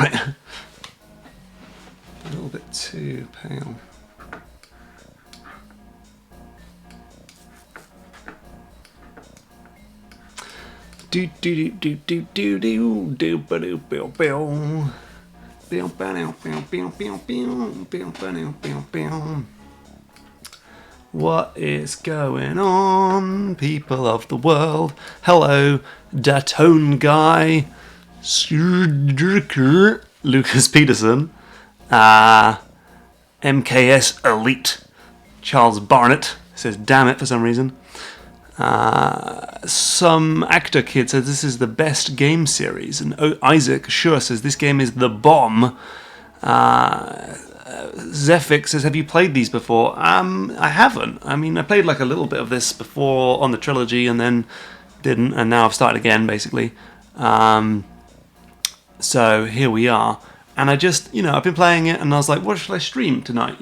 right. A little bit too pale. Do do do do do do do ba do bill bill. Bill bill bill bill bill bill bill bill bill. What is going on, people of the world? Hello, Datone Guy, Lucas Peterson, MKS Elite, Charles Barnett says damn it for some reason. Some actor kid says this is the best game series, and Isaac Sure says this game is the bomb. Zephic says, have you played these before? I haven't. I mean, I played like a little bit of this before on the trilogy and then didn't, and now I've started again, basically. So here we are. And I just, I've been playing it and I was like, what should I stream tonight?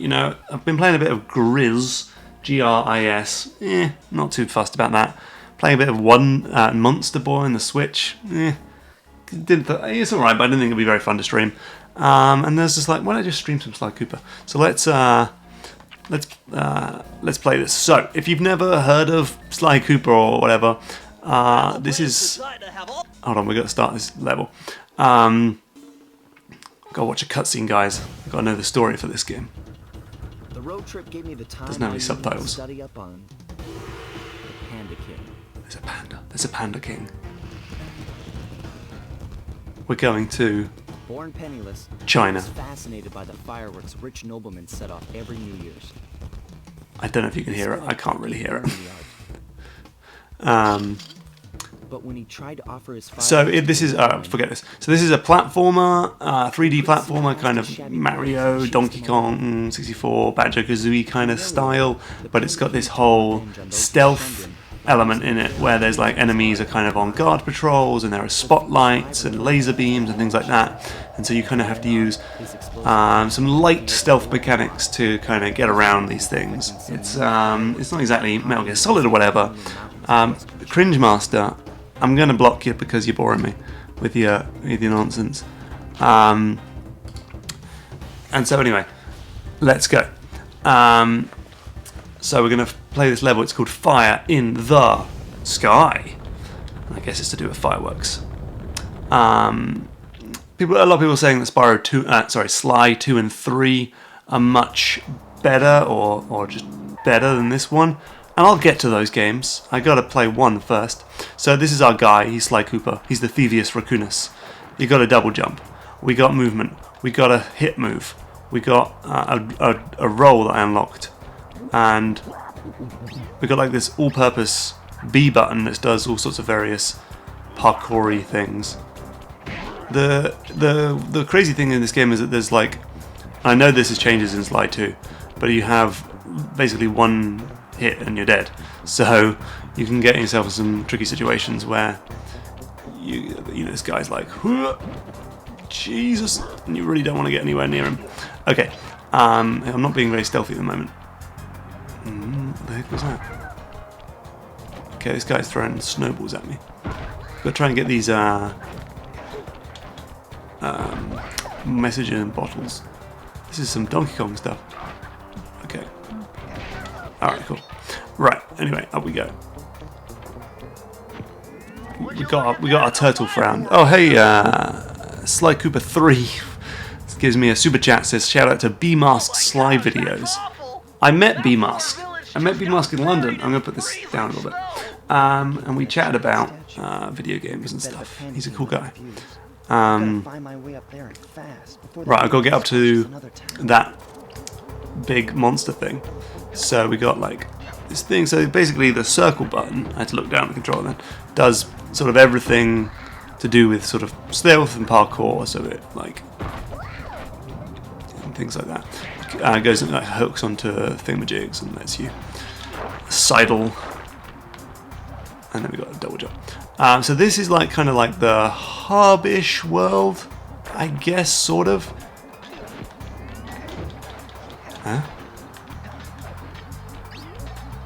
I've been playing a bit of Grizz, Gris. Not too fussed about that. Playing a bit of Monster Boy on the Switch. It's alright, but I didn't think it'd be very fun to stream. And there's just like, why don't I just stream some Sly Cooper? So let's play this. So if you've never heard of Sly Cooper or whatever, this is. Hold on, we got to start this level. Gotta watch a cutscene, guys. Gotta know the story for this game. The road trip gave me the time. Doesn't have any subtitles. To study up on the Panda King. There's a panda. There's a Panda King. We're going to. Born penniless, China. I was fascinated by the fireworks rich noblemen set off every New Year's. I don't know if you can hear it. I can't really hear it. But when he tried to offer his this is forget this. So this is a platformer, 3D platformer, kind of Mario, Donkey Kong 64, Banjo-Kazooie kind of style, but it's got this whole stealth element in it where there's like enemies are kind of on guard patrols and there are spotlights and laser beams and things like that, and so you kind of have to use some light stealth mechanics to kind of get around these things. It's not exactly Metal Gear Solid or whatever. Cringe Master, I'm gonna block you because you're boring me with your nonsense. And so anyway, let's go. So we're going to play this level. It's called Fire in the Sky. I guess it's to do with fireworks. A lot of people are saying that Sly 2 and 3 are much better or just better than this one. And I'll get to those games. I got to play one first. So this is our guy. He's Sly Cooper. He's the Thievius Raccoonus. You got a double jump. We got movement. We got a hit move. We got a roll that I unlocked. And we got like this all-purpose B button that does all sorts of various parkour-y things. The crazy thing in this game is that there's like, I know this has changes in Sly 2, but you have basically one hit and you're dead. So you can get yourself in some tricky situations where this guy's like, Jesus, and you really don't want to get anywhere near him. Okay, I'm not being very stealthy at the moment. What the heck was that? Okay, this guy's throwing snowballs at me. Gotta try and get these messaging bottles. This is some Donkey Kong stuff. Okay. Alright, cool. Right, anyway, up we go. We got our turtle frown. Oh, hey, Sly Cooper 3. This gives me a super chat, says, shout out to B-Mask Sly Videos. I met B-Mask. in London. I'm going to put this down a little bit. And we chatted about video games and stuff. He's a cool guy. Right, I've got to get up to that big monster thing. So we got like this thing. So basically the circle button, I had to look down at the controller then, does sort of everything to do with sort of stealth and parkour. So it like, and things like that. Goes and like hooks onto thingamajigs and lets you sidle, and then we got a double jump. So this is like kind of like the hub-ish world, I guess, sort of. Huh?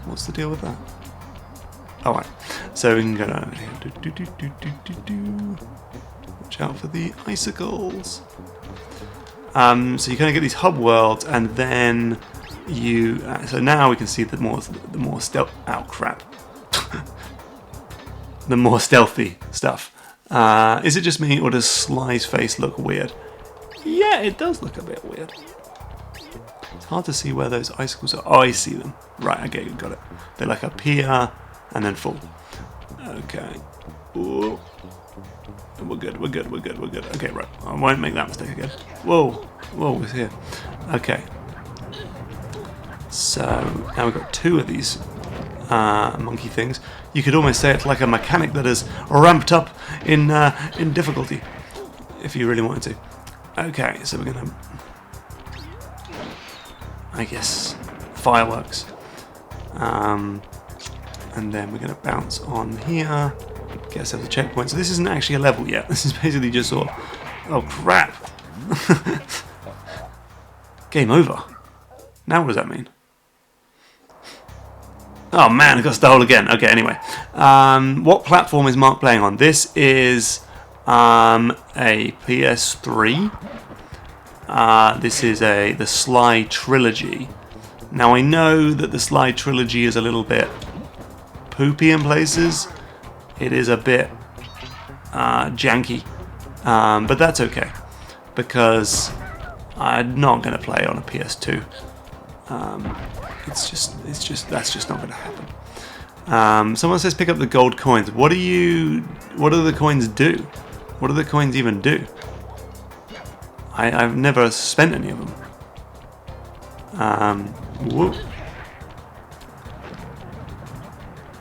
What's the deal with that? All right. So we can go down here. Watch out for the icicles. So you kind of get these hub worlds, and then you. So now we can see the more stealth. Oh crap! The more stealthy stuff. Is it just me, or does Sly's face look weird? Yeah, it does look a bit weird. It's hard to see where those icicles are. Oh, I see them. Right, okay, got it. They like appear and then fall. Okay. Ooh. We're good. Okay, right. I won't make that mistake again. Whoa, it's here. Okay. So now we've got 2 of these monkey things. You could almost say it's like a mechanic that is ramped up in difficulty, if you really wanted to. Okay, so we're gonna, I guess, fireworks, and then we're gonna bounce on here. Get ourselves a checkpoint. So this isn't actually a level yet. This is basically just sort of, oh crap! Game over. Now what does that mean? Oh man, I got stole again. Okay, anyway. What platform is Mark playing on? This is a PS3. This is the Sly Trilogy. Now I know that the Sly Trilogy is a little bit poopy in places. It is a bit janky. But that's okay. Because I'm not going to play on a PS2. That's just not going to happen. Someone says pick up the gold coins. What do the coins do? What do the coins even do? I've never spent any of them. Whoop.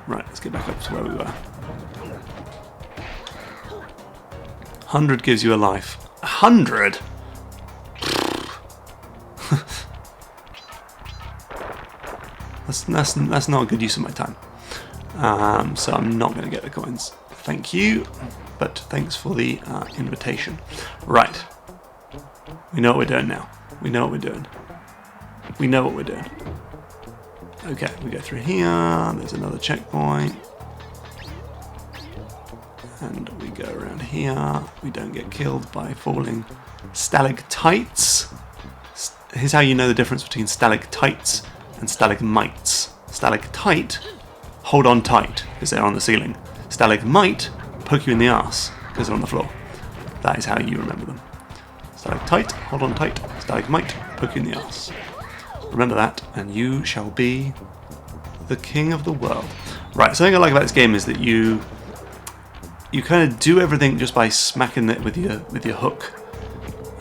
Right, let's get back up to where we were. 100 gives you a life. 100? That's not a good use of my time. So I'm not going to get the coins. Thank you, but thanks for the invitation. Right. We know what we're doing now. We know what we're doing. Okay, we go through here. There's another checkpoint. And we go around here. We don't get killed by falling stalactites. Here's how you know the difference between stalactites and stalagmites. Stalactite, hold on tight, because they're on the ceiling. Stalagmite, poke you in the ass, because they're on the floor. That is how you remember them. Stalactite, hold on tight. Stalagmite, poke you in the ass. Remember that, and you shall be the king of the world. Right, something I like about this game is that you kind of do everything just by smacking it with your hook.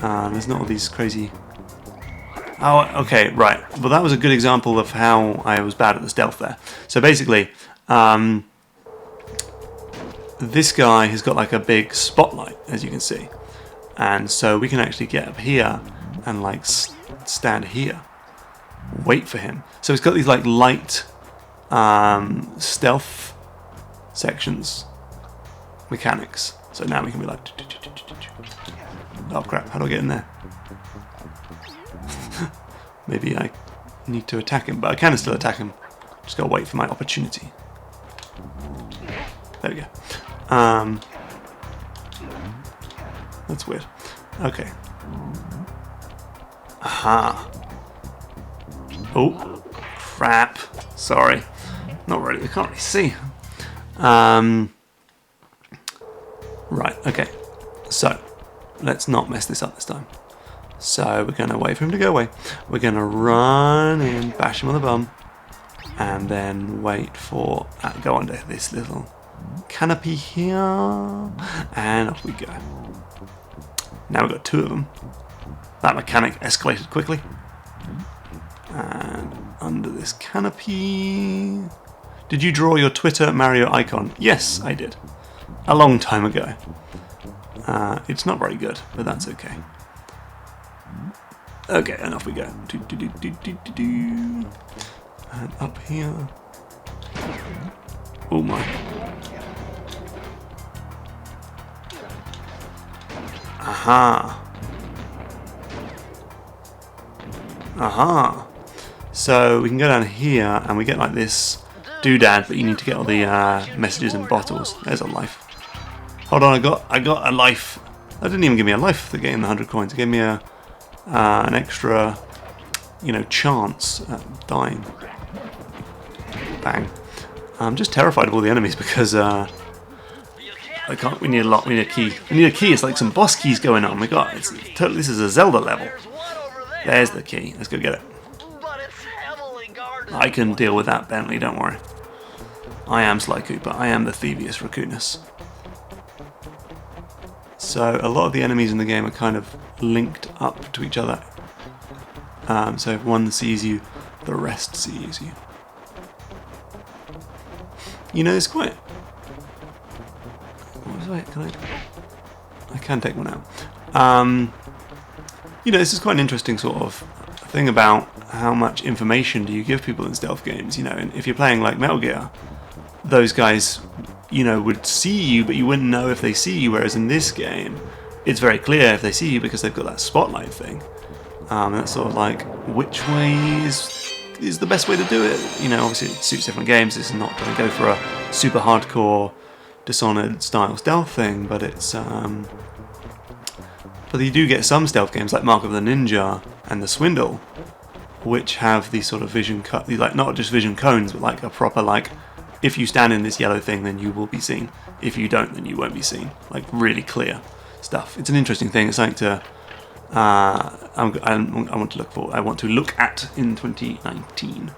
There's not all these crazy... Oh, okay, right. Well, that was a good example of how I was bad at the stealth there. So basically, this guy has got like a big spotlight, as you can see. And so we can actually get up here and like stand here. Wait for him. So it's got these like light stealth sections, mechanics. So now we can be like... Oh crap, how do I get in there? Maybe I need to attack him, but I can still attack him. Just gotta wait for my opportunity. There we go. That's weird. Okay. Aha. Oh, crap. Sorry. Not really. I can't really see. Right, okay. So, let's not mess this up this time. So, we're going to wait for him to go away. We're going to run and bash him on the bum. And then wait for... go under this little canopy here. And off we go. Now we've got 2 of them. That mechanic escalated quickly. And under this canopy... Did you draw your Twitter Mario icon? Yes, I did. A long time ago. It's not very good, but that's okay. Okay, and off we go. And up here. Oh my. Aha. Aha. So we can go down here and we get like this doodad, but you need to get all the messages and bottles. There's a life. Hold on, I got a life. That didn't even give me a life for getting the 100 coins. It gave me an extra, chance at dying. Bang. I'm just terrified of all the enemies because we need a lot. We need a key. We need a key. It's like some boss keys going on. This is a Zelda level. There's the key. Let's go get it. I can deal with that, Bentley. Don't worry. I am Sly Cooper. I am the Thievius Raccoonus. So a lot of the enemies in the game are kind of linked up to each other. So if one sees you, the rest sees you. It's quite... I can take one out. This is quite an interesting sort of thing about how much information do you give people in stealth games. And if you're playing like Metal Gear, those guys, would see you, but you wouldn't know if they see you. Whereas in this game, it's very clear if they see you because they've got that spotlight thing. And that's sort of like which way is the best way to do it. Obviously it suits different games. It's not going to go for a super hardcore Dishonored style stealth thing, but it's but you do get some stealth games like Mark of the Ninja and The Swindle, which have these sort of vision like not just vision cones, but like a proper if you stand in this yellow thing, then you will be seen. If you don't, then you won't be seen. Like really clear stuff. It's an interesting thing. It's something to I want to look at in 2019.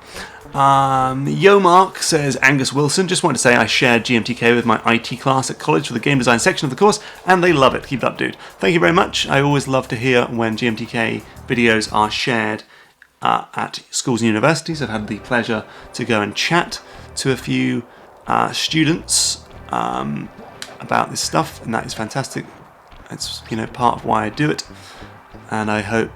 Yo Mark says, Angus Wilson, just wanted to say I shared GMTK with my IT class at college for the game design section of the course, and they love it. Keep it up, dude. Thank you very much. I always love to hear when GMTK videos are shared at schools and universities. I've had the pleasure to go and chat to a few students about this stuff, and that is fantastic. It's part of why I do it, and I hope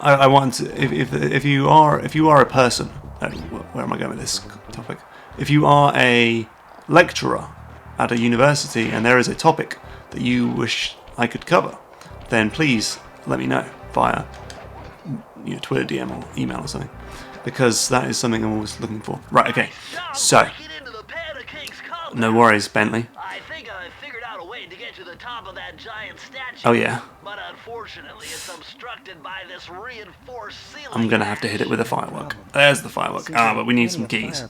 I want to, if you are a person, where am I going with this topic? If you are a lecturer at a university and there is a topic that you wish I could cover, then please let me know via Twitter DM or email or something, because that is something I'm always looking for. Right, okay. So, no worries, Bentley. I think I figured out a way to get to the top of that giant statue. Oh yeah. But unfortunately, it's obstructed by this reinforced ceiling. I'm gonna have to hit it with a firework. There's the firework. But we need some keys.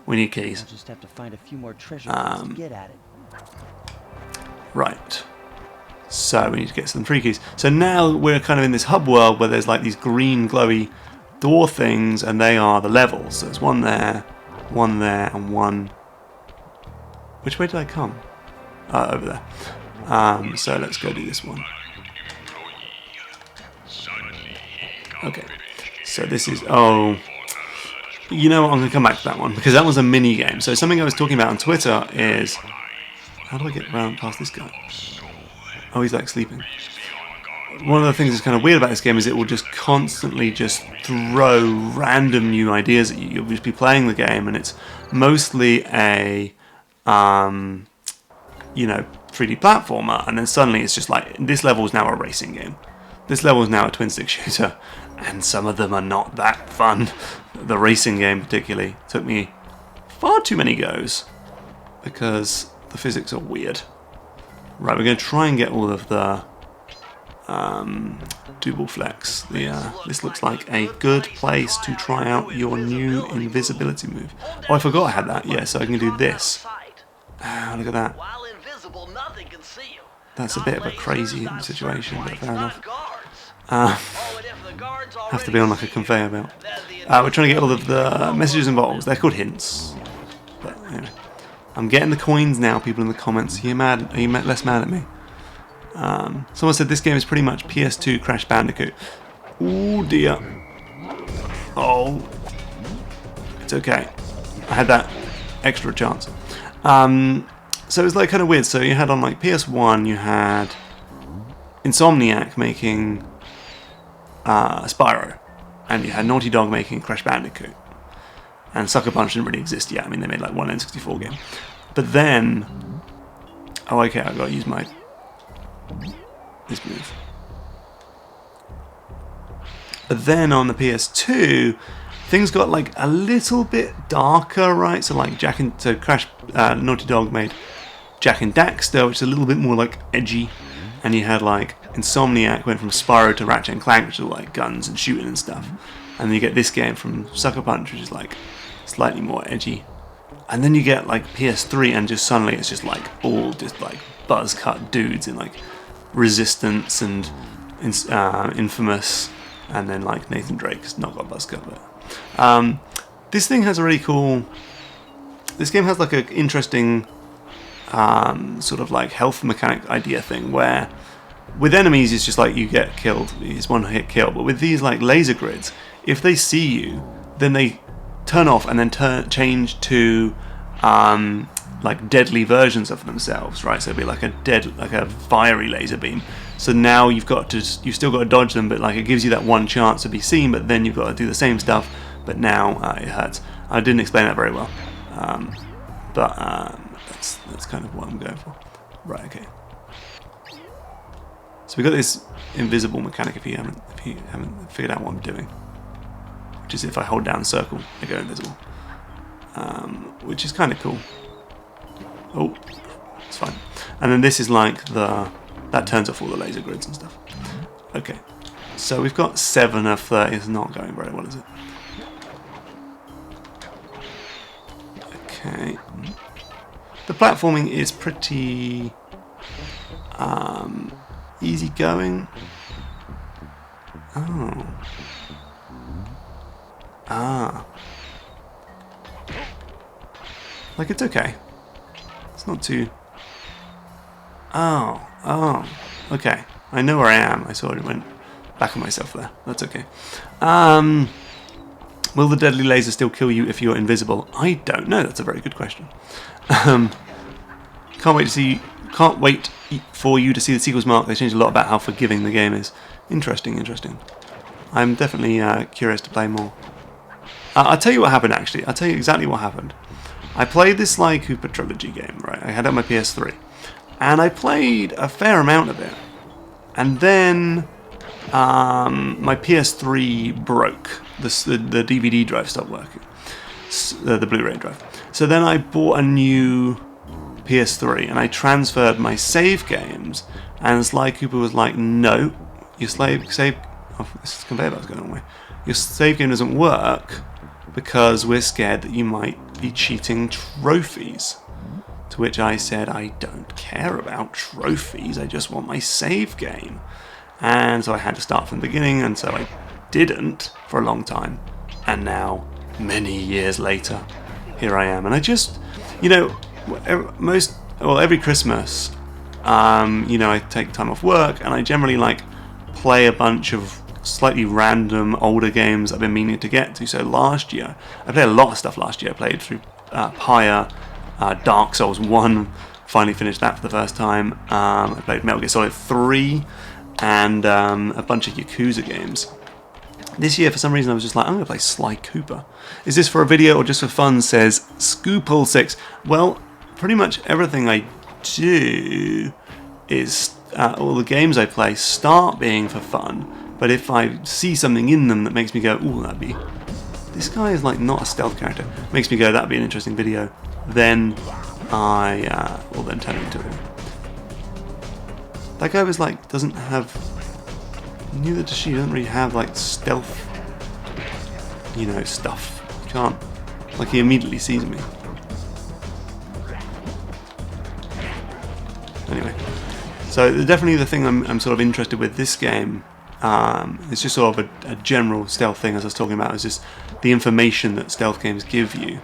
We need keys. I'll just have to find a few more treasure to get at it. Right. So we need to get some free keys. So now we're kind of in this hub world where there's like these green glowy door things, and they are the levels. So there's one there, and one. Which way did I come? Over there. So let's go do this one. Okay. So this is... Oh. You know what? I'm going to come back to that one, because that was a mini game. So something I was talking about on Twitter is... How do I get around past this guy? Oh, he's like sleeping. One of the things that's kind of weird about this game is it will just constantly just throw random new ideas at you. You'll just be playing the game, and it's mostly a... 3D platformer, and then suddenly it's just like, this level is now a racing game. This level is now a twin stick shooter, and some of them are not that fun. The racing game particularly took me far too many goes because the physics are weird. Right, we're going to try and get all of the double flex. This looks like a good place to try out your new invisibility move. Oh, I forgot I had that. Yeah, so I can do this. Look at that. That's a bit of a crazy situation, but fair enough. Have to be on like a conveyor belt. We're trying to get all of the messages and bottles. They're called hints. But anyway, I'm getting the coins now. People in the comments, are you less mad at me? Someone said this game is pretty much PS2 Crash Bandicoot. Oh dear. Oh, it's okay. I had that extra chance. So it was like kind of weird. So you had on like PS1, you had Insomniac making Spyro, and you had Naughty Dog making Crash Bandicoot, and Sucker Punch didn't really exist yet. I mean, they made like one N64 game, but then, oh okay, I got to use this move. But then on the PS2, things got like a little bit darker, right? So like Naughty Dog made Jack and Daxter, which is a little bit more like edgy, and you had like Insomniac went from Spyro to Ratchet and Clank, which is all like guns and shooting and stuff, and then you get this game from Sucker Punch, which is like slightly more edgy, and then you get like PS3, and just suddenly it's just like all just like buzz cut dudes in like Resistance and Infamous, and then like Nathan Drake's not got buzz cut, but this thing has a really cool. This game has like an interesting sort of like health mechanic idea thing where with enemies it's just like you get killed, it's one hit kill, but with these like laser grids, if they see you, then they turn off and then change to like deadly versions of themselves, right? So it'd be like a fiery laser beam. So now you've still got to dodge them, but like it gives you that one chance to be seen, but then you've got to do the same stuff, but now it hurts. I didn't explain that very well. But that's kind of what I'm going for. Right, okay. So we got this invisible mechanic if you haven't figured out what I'm doing. Which is if I hold down circle, I go invisible. Which is kind of cool. Oh, it's fine. And then this is like that turns off all the laser grids and stuff. Okay. So we've got 7 of 30. It's not going very well, is it? Okay. The platforming is pretty easy going. Oh. Ah. Like it's okay. It's not too. Oh. Okay. I know where I am. I sort of went back on myself there. That's okay. Will the deadly laser still kill you if you're invisible? I don't know. That's a very good question. Can't wait for you to see the sequels, Mark. They changed a lot about how forgiving the game is. Interesting. I'm definitely curious to play more. I'll tell you what happened, actually. I'll tell you exactly what happened. I played this Sly Cooper trilogy game, right? I had it on my PS3. And I played a fair amount of it. And then my PS3 broke. The DVD drive stopped working. The Blu-ray drive. So then I bought a new PS3 and I transferred my save games, and Sly Cooper was like, no, your save oh, this conveyor belt's going the wrong way. Your save game doesn't work because we're scared that you might be cheating trophies. To which I said, I don't care about trophies, I just want my save game. And so I had to start from the beginning, and so I didn't for a long time. And now, many years later, here I am. And I just, every Christmas, I take time off work, and I generally play a bunch of slightly random older games I've been meaning to get to. So last year, I played a lot of stuff last year. I played through Pyre, Dark Souls 1, finally finished that for the first time. I played Metal Gear Solid 3, and a bunch of Yakuza games. This year, for some reason, I was just like, I'm going to play Sly Cooper. Is this for a video or just for fun? Says Scoopal6. Well, pretty much everything I do is, all the games I play start being for fun, but if I see something in them that makes me go, ooh, this guy is not a stealth character, makes me go, that'd be an interesting video, then I will then turn into it. That guy was doesn't have, neither does she, doesn't really have stealth, stuff. He can't, he immediately sees me. Anyway, so definitely the thing I'm sort of interested with this game, it's just sort of a general stealth thing, as I was talking about, is just the information that stealth games give you.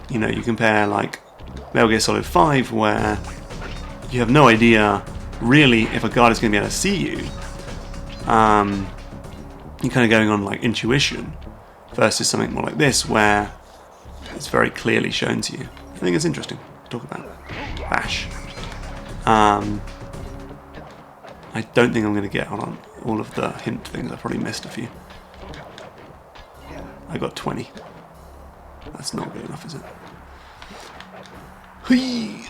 You compare Metal Gear Solid 5, where you have no idea really if a guard is going to be able to see you. You're kind of going on intuition, versus something more like this, where it's very clearly shown to you. I think it's interesting to talk about. Bash. I don't think I'm going to get on all of the hint things. I probably missed a few. I got 20. That's not good enough, is it? Whee!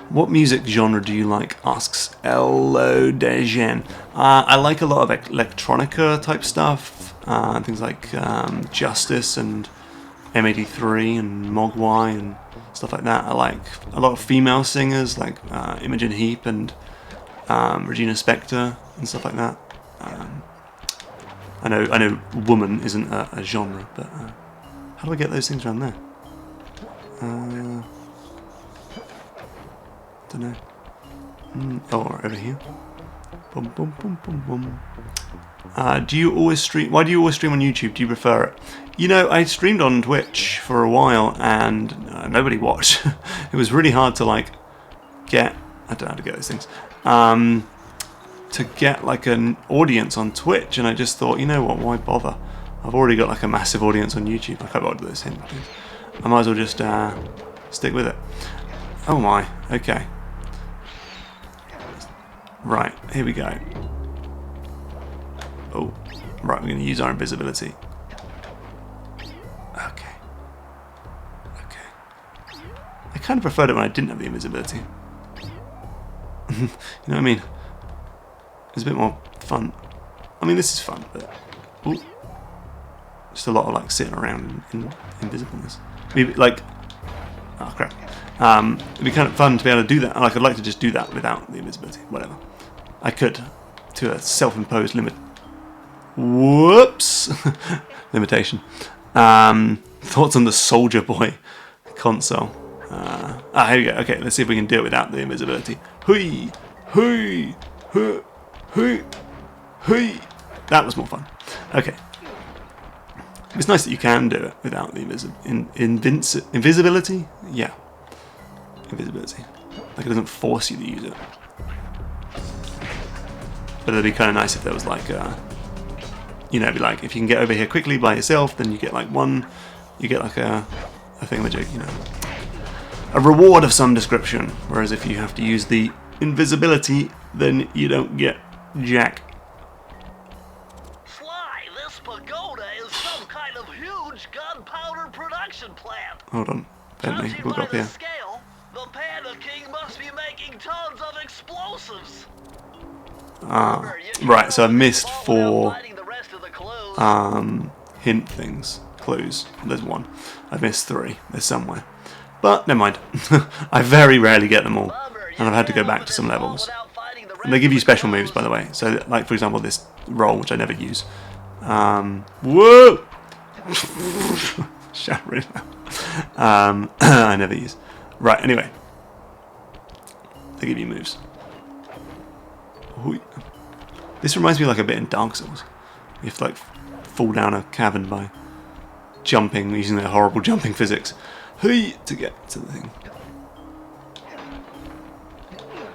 What music genre do you like? Asks Elo Dejen. I like a lot of electronica type stuff. Things like Justice and M83 and Mogwai and stuff like that. I like a lot of female singers like Imogen Heap and Regina Spektor and stuff like that. I know woman isn't a genre, but how do I get those things around there? Don't know. Oh, right over here. Boom, boom, boom, boom, boom. Do you always stream? Why do you always stream on YouTube? Do you prefer it? You know, I streamed on Twitch for a while and nobody watched. It was really hard to like get. I don't know how to get those things. To get like an audience on Twitch, and I just thought, you know what? Why bother? I've already got like a massive audience on YouTube. I can't bother those things. I might as well just stick with it. Oh my. Okay. Right, here we go. Oh, right, we're going to use our invisibility. Okay. I kind of preferred it when I didn't have the invisibility. You know what I mean? It's a bit more fun. I mean, this is fun, but ooh, just a lot of like sitting around in invisibleness. Maybe like, oh crap. It'd be kind of fun to be able to do that. Like, I'd like to just do that without the invisibility. Whatever. I could, to a self-imposed limit. Whoops! Limitation. Thoughts on the Soldier Boy console? Here we go. Okay, let's see if we can do it without the invisibility. Hui! Hui! Hui! Hui! Hui! That was more fun. Okay. It's nice that you can do it without the invisibility? Yeah. Invisibility. Like, it doesn't force you to use it. But it'd be kind of nice if there was like, you know, it'd be like if you can get over here quickly by yourself, then you get like you get like a thingamajig, you know, a reward of some description. Whereas if you have to use the invisibility, then you don't get jack. Sly, this pagoda is some kind of huge gunpowder production plant. Hold on, Bentley, Judging we'll go by up the here. scale, the Panda King must be making tons of explosives. Right, so I missed 4 Finding the rest of the clues. hint things, clues. There's 1. I've missed 3. They're somewhere. But never mind. I very rarely get them all, and I've had to go back to some levels. And they give you special moves, by the way. So, like for example, this roll, which I never use. Whoa! Shout really loud. I never use. Right. Anyway, they give you moves. This reminds me like a bit in Dark Souls. You have to like fall down a cavern by jumping using their horrible jumping physics to get to the thing.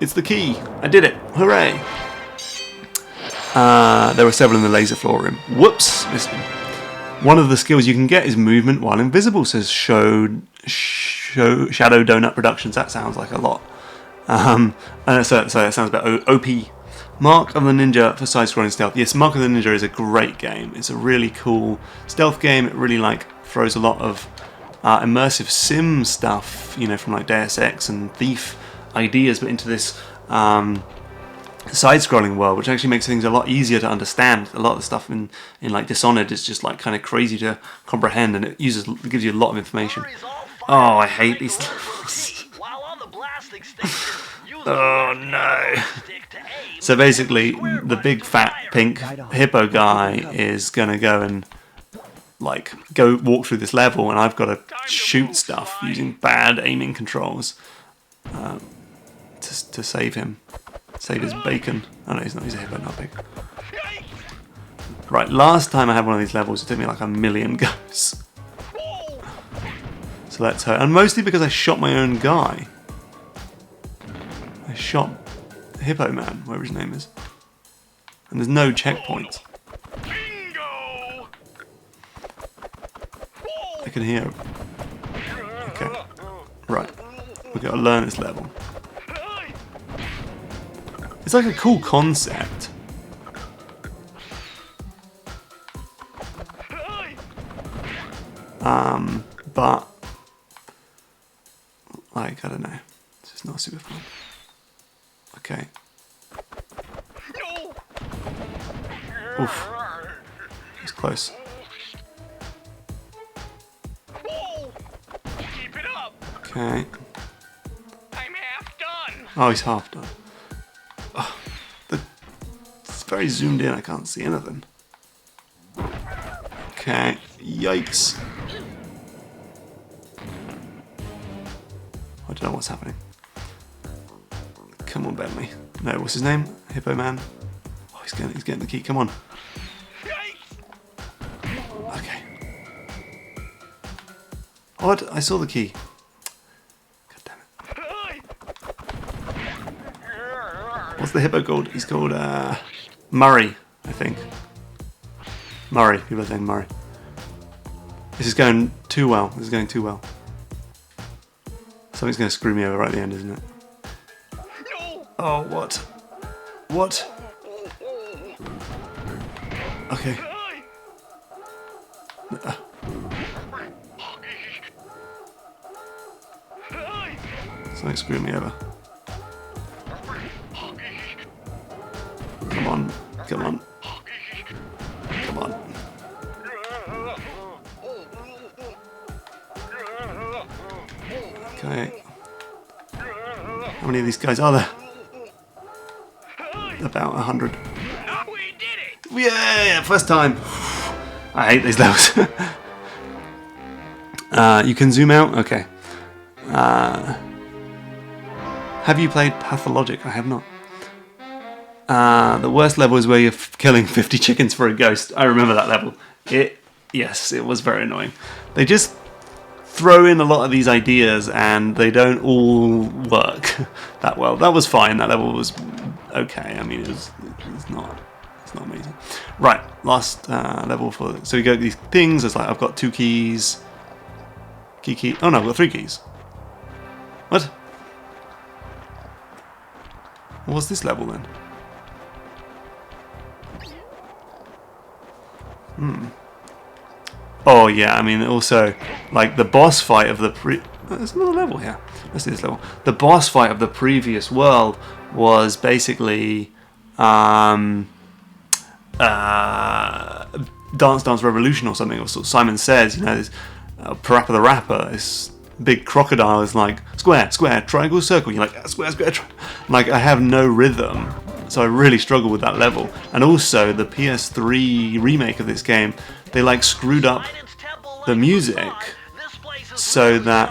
It's the key. I did it. Hooray. There were several in the laser floor room. Whoops. Missed them. One of the skills you can get is movement while invisible, says Shadow Donut Productions. That sounds like a lot. So that sounds about OP. Mark of the Ninja for side-scrolling stealth. Yes, Mark of the Ninja is a great game. It's a really cool stealth game. It really like throws a lot of immersive sim stuff, you know, from like Deus Ex and Thief ideas, but into this side-scrolling world, which actually makes things a lot easier to understand. A lot of the stuff in like Dishonored is just like kind of crazy to comprehend, and it gives you a lot of information. Oh, I hate these levels. Oh no. So basically, the big fat pink hippo guy is gonna go and like walk through this level, and I've got to shoot stuff using bad aiming controls to save him, save his bacon. Oh no, he's not. He's a hippo, not big. Right, last time I had one of these levels, it took me like a million goes. So that's her, and mostly because I shot my own guy. I shot Hippo Man, whatever his name is. And there's no checkpoints. I can hear him. Okay. Right. We've got to learn this level. It's like a cool concept. But like, I don't know. It's just not super fun. Okay. Oof. It's close. Okay. I'm half done. Oh, he's half done. Oh, it's very zoomed in. I can't see anything. Okay. Yikes. I don't know what's happening. Come on, Bentley. No, what's his name? Hippo Man. Oh, he's getting the key. Come on. Okay. What? I saw the key. God damn it. What's the hippo called? He's called Murray, I think. Murray. People are saying Murray. This is going too well. This is going too well. Something's going to screw me over right at the end, isn't it? Oh, what? What? Okay. Something screwed me over. Come on. Come on. Come on. Okay. How many of these guys are there? About 100. We did it! Yeah, first time. I hate these levels. You can zoom out? Okay. Have you played Pathologic? I have not. The worst level is where you're killing 50 chickens for a ghost. I remember that level. Yes, it was very annoying. They just throw in a lot of these ideas and they don't all work that well. That was fine. That level was okay. I mean, it's not amazing. Right, last level for. So we go these things. It's like I've got 2 keys. Key. Oh no, I've got 3 keys. What? What's this level then? Oh yeah, I mean also like the boss fight of the there's another level here. Let's do this level. The boss fight of the previous world was basically Dance Dance Revolution or something, or sort of Simon Says, you know, this Parappa the Rapper, this big crocodile is like square, square, triangle, circle. You're like square, square, like I have no rhythm, so I really struggle with that level. And also the PS3 remake of this game, they like screwed up the music so that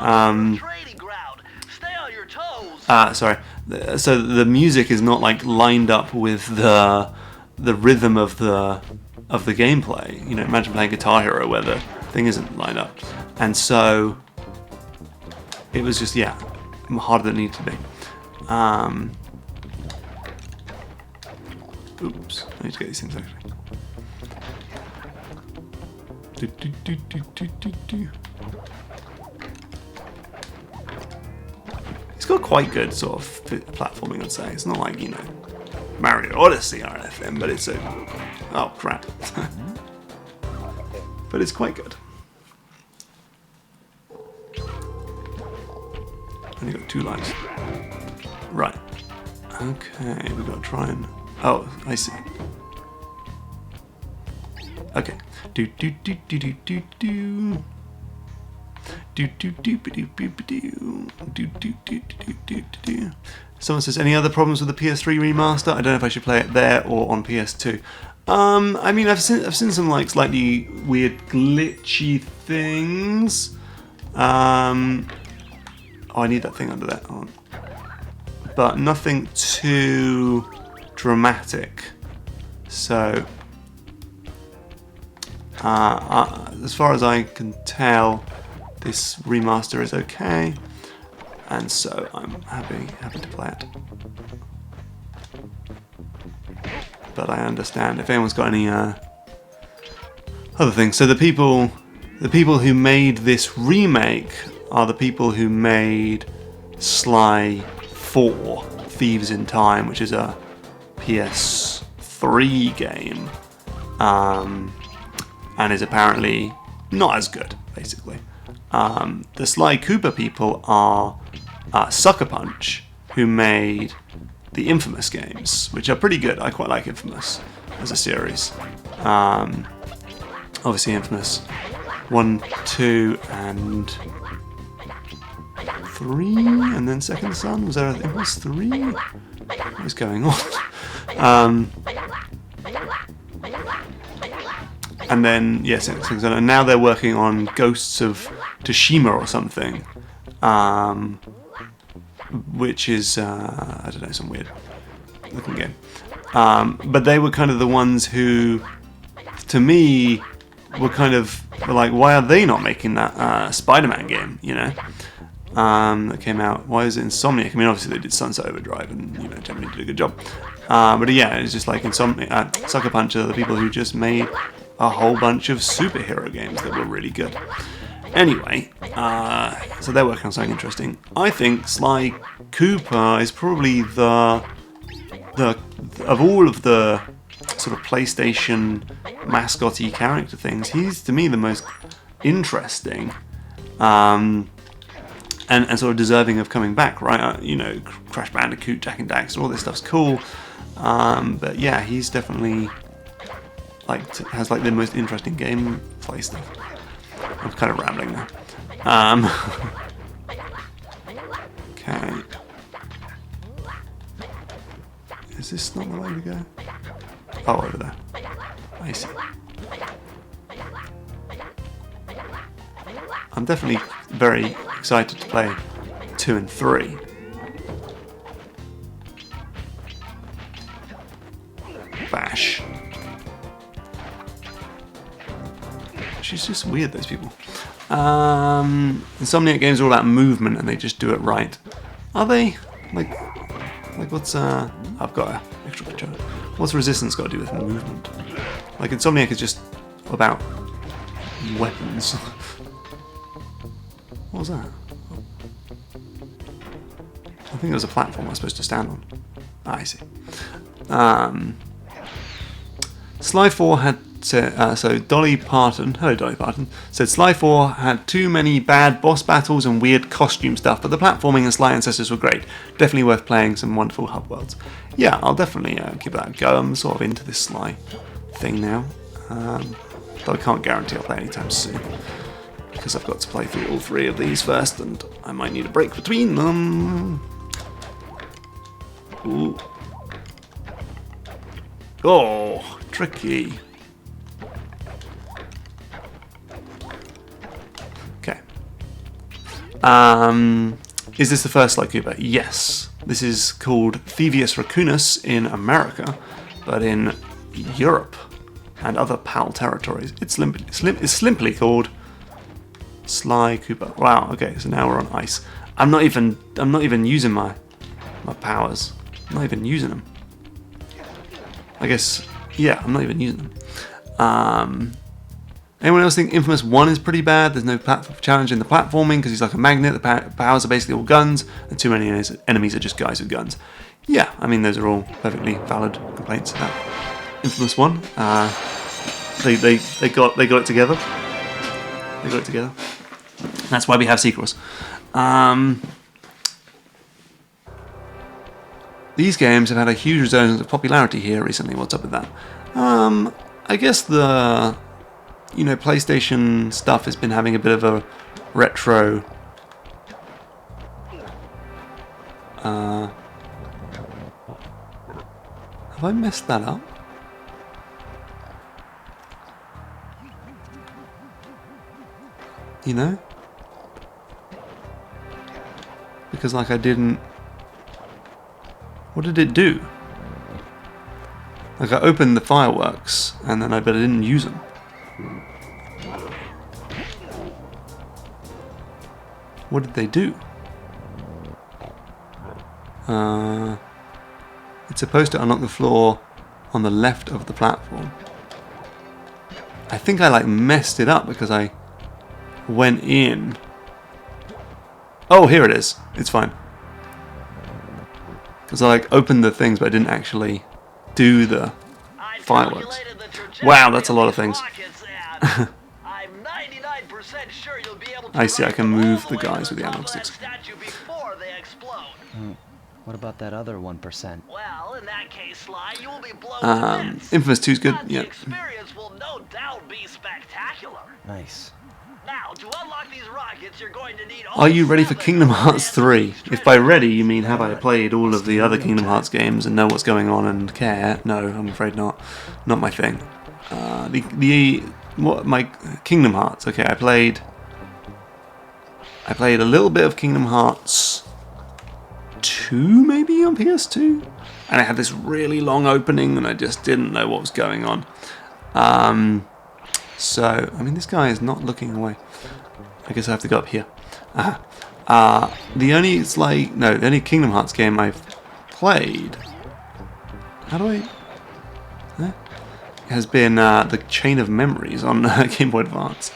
so the music is not like lined up with the rhythm of the gameplay. You know, imagine playing Guitar Hero where the thing isn't lined up, and so it was just harder than it needed to be. Oops, I need to get these things actually. It's got quite good sort of platforming, I'd say. It's not like, you know, Mario Odyssey or anything, but it's oh crap. But it's quite good. Only got 2 lives. Right. Okay, we've got to try and... Oh, I see. Okay. Do do do do do do do. Do do do do do do do do do do do do. Someone says, any other problems with the PS3 remaster? I don't know if I should play it there or on PS2. I mean, I've seen some like slightly weird glitchy things. Oh, I need that thing under there. Oh. But nothing too dramatic. So, as far as I can tell, this remaster is okay, and so I'm happy to play it. But I understand if anyone's got any other things. So the people who made this remake are the people who made Sly 4: Thieves in Time, which is a PS3 game, and is apparently not as good, basically. The Sly Cooper people are Sucker Punch, who made the Infamous games, which are pretty good. I quite like Infamous as a series. Obviously Infamous 1, 2 and 3 and then Second Son. Was there Infamous 3? What is going on? And then, yes, and now they're working on Ghosts of Tsushima or something, which is, I don't know, some weird looking game. But they were kind of the ones who, to me, were like, why are they not making that Spider-Man game, you know, that came out? Why is it Insomniac? I mean, obviously they did Sunset Overdrive and, you know, generally did a good job. But yeah, it's just like Sucker Punch are the people who just made a whole bunch of superhero games that were really good. Anyway, so they're working on something interesting. I think Sly Cooper is probably the of all of the sort of PlayStation mascot-y character things, he's to me the most interesting, and sort of deserving of coming back, right? You know, Crash Bandicoot, Jak and Daxter, all this stuff's cool, but yeah, he's definitely has the most interesting gameplay stuff. I'm kind of rambling now. Okay. Is this not the way to go? Oh, over there. I see. I'm definitely very excited to play 2 and 3. Bash. She's just weird, those people. Insomniac games are all about movement and they just do it right. Are they? Like what's I've got an extra controller. What's Resistance got to do with movement? Like Insomniac is just about weapons. What was that? I think it was a platform I was supposed to stand on. I see. Sly 4 had so Dolly Parton, hello Dolly Parton, said Sly 4 had too many bad boss battles and weird costume stuff, but the platforming and Sly Ancestors were great. Definitely worth playing, some wonderful hub worlds. Yeah, I'll definitely give that a go. I'm sort of into this Sly thing now, though I can't guarantee I'll play anytime soon, because I've got to play through all 3 of these first, and I might need a break between them. Ooh. Oh, tricky. Okay. Is this the first Sly Cooper? Yes. This is called Thievius Raccoonus in America, but in Europe and other PAL territories, it's simply called Sly Cooper. Wow. Okay, so now we're on ice. I'm not even using my powers. I'm not even using them. I guess, yeah, I'm not even using them. Anyone else think Infamous 1 is pretty bad? There's no challenge in the platforming because he's like a magnet. The powers are basically all guns, and too many enemies are just guys with guns. Yeah, I mean, those are all perfectly valid complaints about Infamous 1. They got it together. They got it together. That's why we have sequels. These games have had a huge resurgence of popularity here recently. What's up with that? I guess the PlayStation stuff has been having a bit of a retro have I messed that up? Because I didn't. What did it do? I opened the fireworks and then I bet I didn't use them. What did they do? It's supposed to unlock the floor on the left of the platform. I think I messed it up because I went in. Oh, here it is. It's fine. Because I opened the things, but I didn't actually do the fireworks. Wow, that's a lot of things. I see, I can move the guys with the analog sticks. What about that other 1%? Well, in that case, Sly, you will be blown Infamous 2 is good, but yeah. the experience will no doubt be spectacular. Nice. Now, to unlock these rockets, you're going to need Are you ready for 7 Kingdom Hearts 3? treasure If by ready you mean have I played all of the other Kingdom Hearts games and know what's going on and care? No, I'm afraid not. Not my thing. My Kingdom Hearts. Okay, I played a little bit of Kingdom Hearts 2 maybe on PS2, and it had this really long opening and I just didn't know what was going on. So I mean, this guy is not looking away. I guess I have to go up here. The only Kingdom Hearts game I've played. How do I? Has been the Chain of Memories on Game Boy Advance.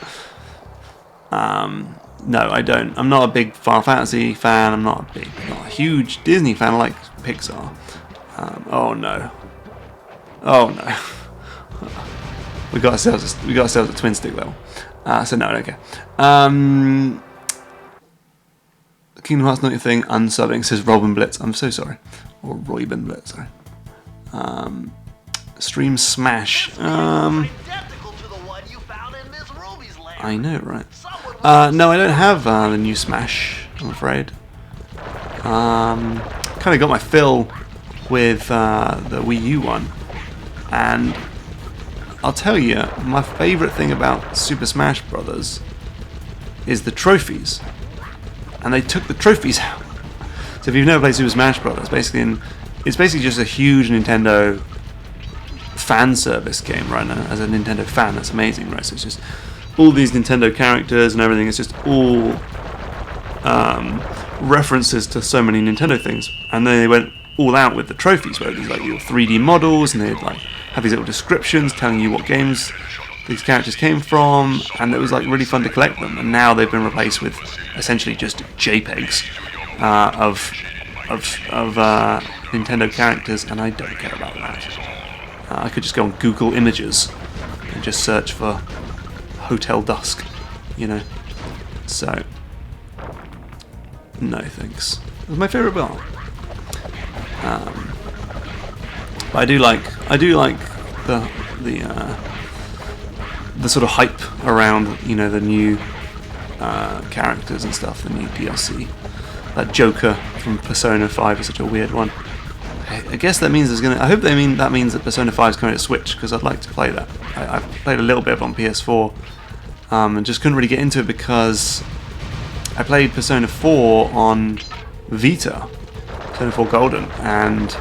No, I don't. I'm not a big Final Fantasy fan. I'm not a huge Disney fan. I like Pixar. Oh no. We got ourselves a twin stick level. So no, I don't care. Kingdom Hearts not your thing. Unsubbing, says Robin Blitz. I'm so sorry. Or Royben Blitz, sorry. Stream Smash. identical to the one you found in Miss Ruby's lair. I know, right? Someone No, I don't have the new Smash, I'm afraid. Kind of got my fill with the Wii U one. And I'll tell you, my favourite thing about Super Smash Bros. Is the trophies. And they took the trophies out. So if you've never played Super Smash Bros., it's basically just a huge Nintendo fan service game right now. As a Nintendo fan, that's amazing, right? So it's just all these Nintendo characters and everything. It's just all references to so many Nintendo things. And then they went all out with the trophies, where there's like your 3D models, and they'd like have these little descriptions telling you what games these characters came from, and it was like really fun to collect them. And now they've been replaced with essentially just JPEGs of Nintendo characters, and I don't care about that. I could just go on Google Images and just search for Hotel Dusk, you know. So, no thanks. It was my favourite bar. But I do like the sort of hype around, you know, the new characters and stuff, the new DLC. That Joker from Persona 5 is such a weird one. I guess that means I hope that means that Persona 5 is coming to Switch, because I'd like to play that. I played a little bit of it on PS4, and just couldn't really get into it because I played Persona 4 on Vita, Persona 4 Golden, and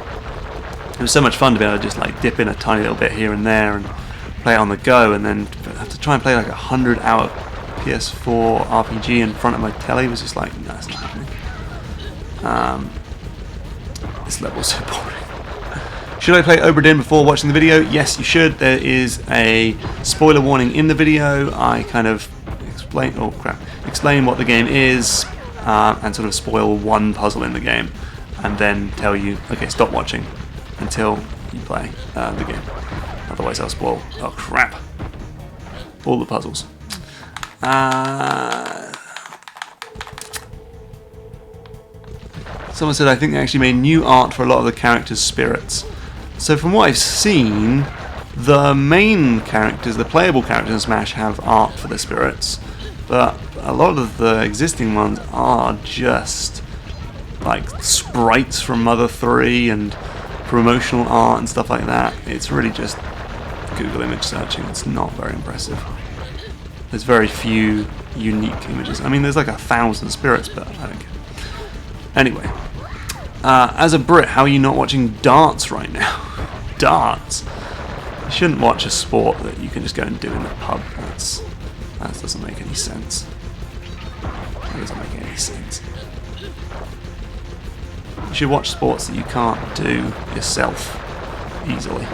it was so much fun to be able to just like dip in a tiny little bit here and there and play it on the go, and then have to try and play like 100-hour PS4 RPG in front of my telly was just like, no, it's not happening. This level's so boring. Should I play Obra Dinn before watching the video? Yes, you should. There is a spoiler warning in the video. I kind of explain what the game is, and sort of spoil one puzzle in the game, and then tell you, okay, stop watching until you play the game. Otherwise I'll spoil, oh crap, all the puzzles. Someone said, I think they actually made new art for a lot of the characters' spirits. So from what I've seen, the main characters, the playable characters in Smash, have art for the spirits, but a lot of the existing ones are just like sprites from Mother 3 and promotional art and stuff like that. It's really just Google image searching. It's not very impressive. There's very few unique images. I mean, there's like 1,000 spirits, but I don't care. Anyway, as a Brit, how are you not watching darts right now? Darts? You shouldn't watch a sport that you can just go and do in the pub. That doesn't make any sense. That doesn't make any sense. You should watch sports that you can't do yourself easily,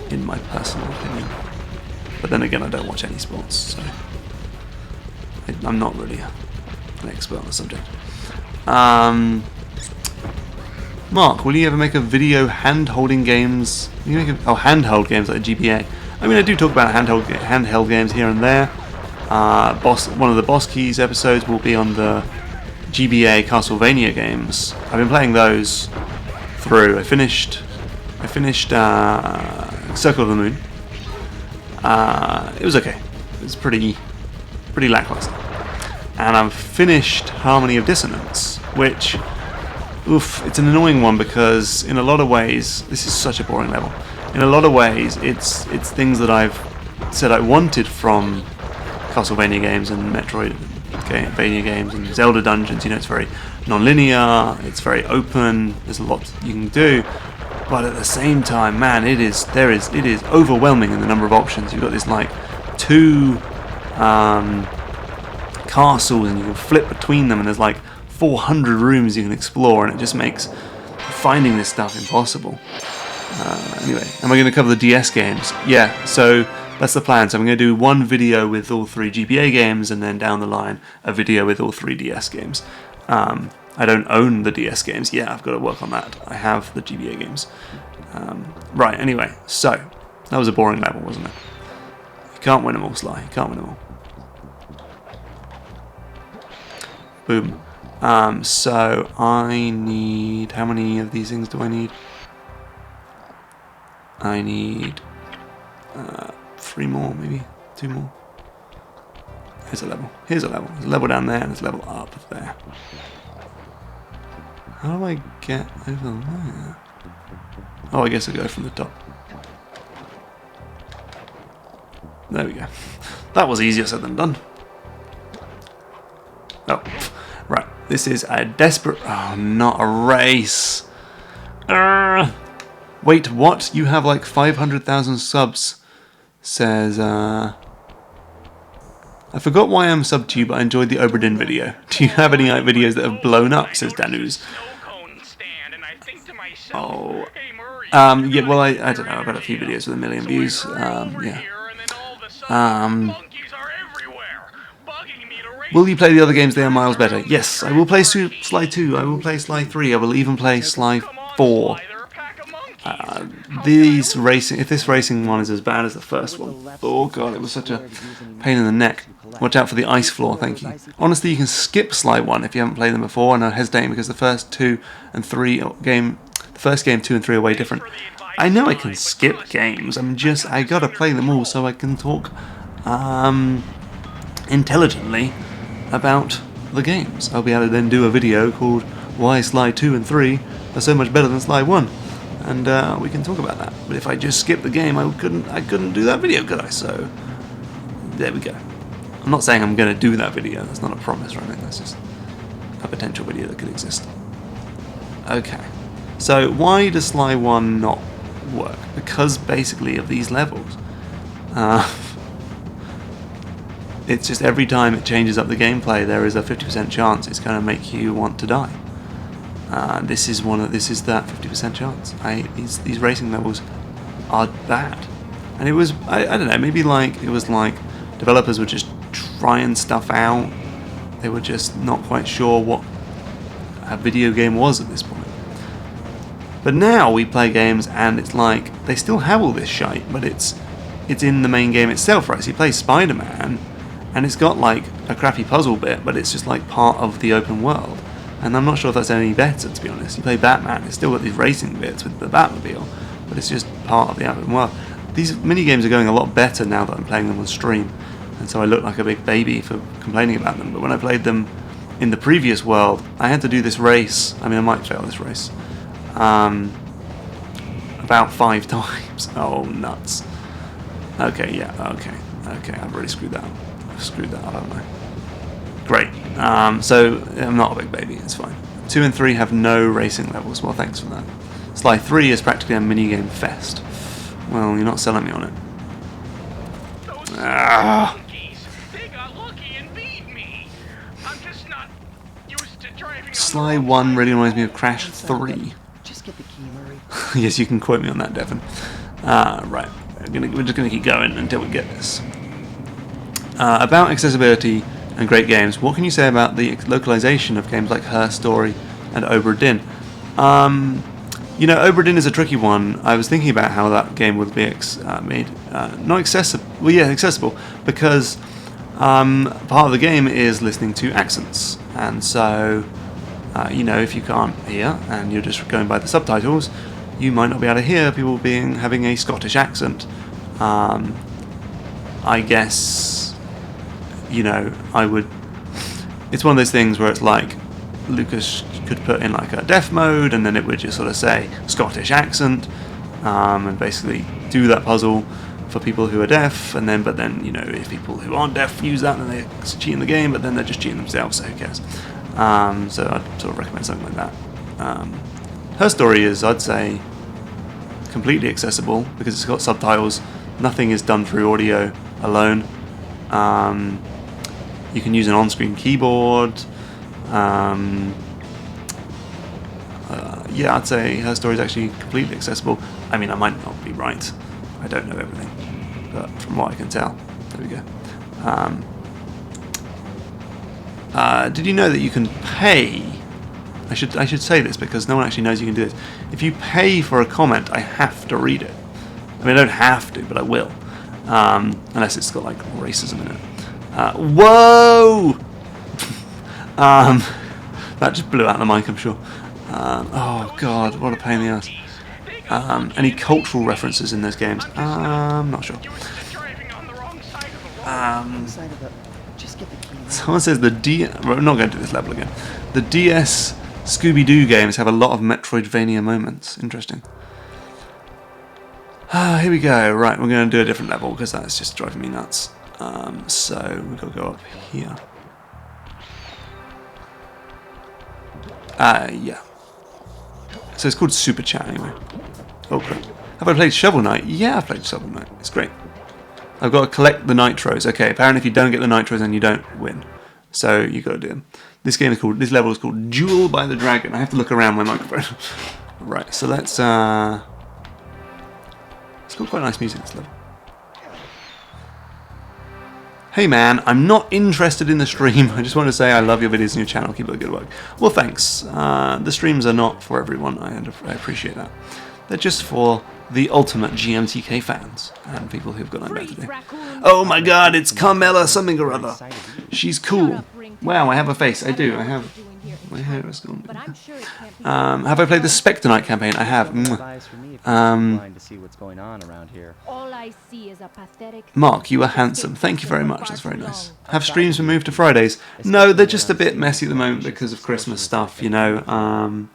in my personal opinion. But then again, I don't watch any sports, so I'm not really an expert on the subject. Mark, will you ever make a video hand-holding games? Handheld games like GBA. I mean, I do talk about handheld games here and there. One of the Boss Keys episodes will be on the GBA Castlevania games. I've been playing those through. I finished Circle of the Moon. It was okay. It was pretty pretty lackluster. And I've finished Harmony of Dissonance, which, oof, it's an annoying one because in a lot of ways, this is such a boring level. In a lot of ways, it's things that I've said I wanted from Castlevania games and Metroidvania games and Zelda dungeons. You know, it's very non-linear, it's very open, there's a lot you can do, but at the same time, man, it is overwhelming in the number of options. You've got this like 2 castles and you can flip between them, and there's like 400 rooms you can explore, and it just makes finding this stuff impossible. Anyway, am I going to cover the DS games? Yeah, so that's the plan. So I'm going to do one video with all 3 GBA games, and then down the line a video with all 3 DS games. I don't own the DS games. Yeah, I've got to work on that. I have the GBA games. Right, anyway, so that was a boring level, wasn't it? You can't win them all, Sly. You can't win them all. Boom. So I need... How many of these things do I need? I need 3 more, maybe 2 more. Here's a level. Here's a level. There's a level down there, and there's a level up there. How do I get over there? Oh, I guess I go from the top. There we go. That was easier said than done. Oh, right. This is a desperate... Oh, not a race. Wait, what? You have like 500,000 subs, says... I forgot why I'm subbed to you, but I enjoyed the Obra Dinn video. Do you have any videos that have blown up, says Danuz. Oh, yeah, well, I don't know, I've got a few videos with 1 million views, yeah. Will you play the other games? They are miles better. Yes, I will play Sly 2, I will play Sly 3, I will even play Sly 4. If this racing one is as bad as the first one, oh god, it was such a pain in the neck. Watch out for the ice floor, thank you. Honestly, you can skip Sly 1 if you haven't played them before, and I'm hesitating because the first 2 and 3 game, the first game 2 and 3 are way different. I know I can skip games, I gotta play them all so I can talk intelligently about the games. I'll be able to then do a video called Why Sly 2 and 3 are so much better than Sly 1. And we can talk about that. But if I just skip the game, I couldn't do that video, could I? So there we go. I'm not saying I'm going to do that video. That's not a promise or anything. That's just a potential video that could exist. Okay. So why does Sly 1 not work? Because basically of these levels. It's just every time it changes up the gameplay, there is a 50% chance it's going to make you want to die. This is that 50% chance. These racing levels are bad, and it was I don't know, maybe like it was like developers were just trying stuff out. They were just not quite sure what a video game was at this point. But now we play games and it's like they still have all this shite, but it's in the main game itself, right? So you play Spider-Man, and it's got like a crappy puzzle bit, but it's just like part of the open world. And I'm not sure if that's any better, to be honest. You play Batman, it's still got these racing bits with the Batmobile, but it's just part of the open world. These mini-games are going a lot better now that I'm playing them on stream, and so I look like a big baby for complaining about them. But when I played them in the previous world, I had to do this race. I mean, I might fail this race. About 5 times. Oh, nuts. Okay, yeah, okay, I've really screwed that up. I've screwed that up, haven't I? Great. So I'm not a big baby, it's fine. 2 and 3 have no racing levels. Well, thanks for that. Sly 3 is practically a minigame fest. Well, you're not selling me on it. Ah. Sly 1 really reminds me of Crash 3. Just get the key, Murray. Yes, you can quote me on that, Devon. Right, we're just going to keep going until we get this. About accessibility and great games, what can you say about the localization of games like Her Story and Obra Dinn? You know, Obra Dinn is a tricky one. I was thinking about how that game would be made not accessible. Well, yeah, accessible, because part of the game is listening to accents, and so you know, if you can't hear and you're just going by the subtitles, you might not be able to hear people having a Scottish accent. I guess you know, I would. It's one of those things where it's like Lucas could put in like a deaf mode, and then it would just sort of say Scottish accent, and basically do that puzzle for people who are deaf, and then, but then, you know, if people who aren't deaf use that, then they're cheating the game, but then they're just cheating themselves, so who cares? So I'd sort of recommend something like that. Her Story is, I'd say, completely accessible because it's got subtitles. Nothing is done through audio alone. You can use an on-screen keyboard. Yeah, I'd say Her Story is actually completely accessible. I mean, I might not be right. I don't know everything, but from what I can tell, there we go. Did you know that you can pay? I should say this because no one actually knows you can do this. If you pay for a comment, I have to read it. I mean, I don't have to, but I will, unless it's got like racism in it. Whoa! That just blew out the mic, I'm sure. Oh god, what a pain in the ass. Any cultural references in those games? I'm not sure. Someone says we're not going to do this level again. The DS Scooby-Doo games have a lot of Metroidvania moments. Interesting. Here we go. Right, we're going to do a different level because that's just driving me nuts. So we've got to go up here. Yeah. So it's called Super Chat anyway. Oh crap. Have I played Shovel Knight? Yeah, I've played Shovel Knight. It's great. I've got to collect the nitros. Okay, apparently if you don't get the nitros then you don't win. So you've got to do them. This level is called Jewel by the Dragon. I have to look around my microphone. Right, so let's it's got quite nice music, this level. Hey man, I'm not interested in the stream. I just want to say I love your videos and your channel. Keep up the good work. Well, thanks. The streams are not for everyone. I appreciate that. They're just for the ultimate GMTK fans and people who've got no better to do. Oh my god, it's Carmela something or other. She's cool. Wow, I have a face. I do. I have... My hair is gone. Have I played the Spectre Knight campaign? I have. Mark, you are handsome. Thank you very much. That's very nice. Have streams been moved to Fridays? No, they're just a bit messy at the moment because of Christmas stuff, you know.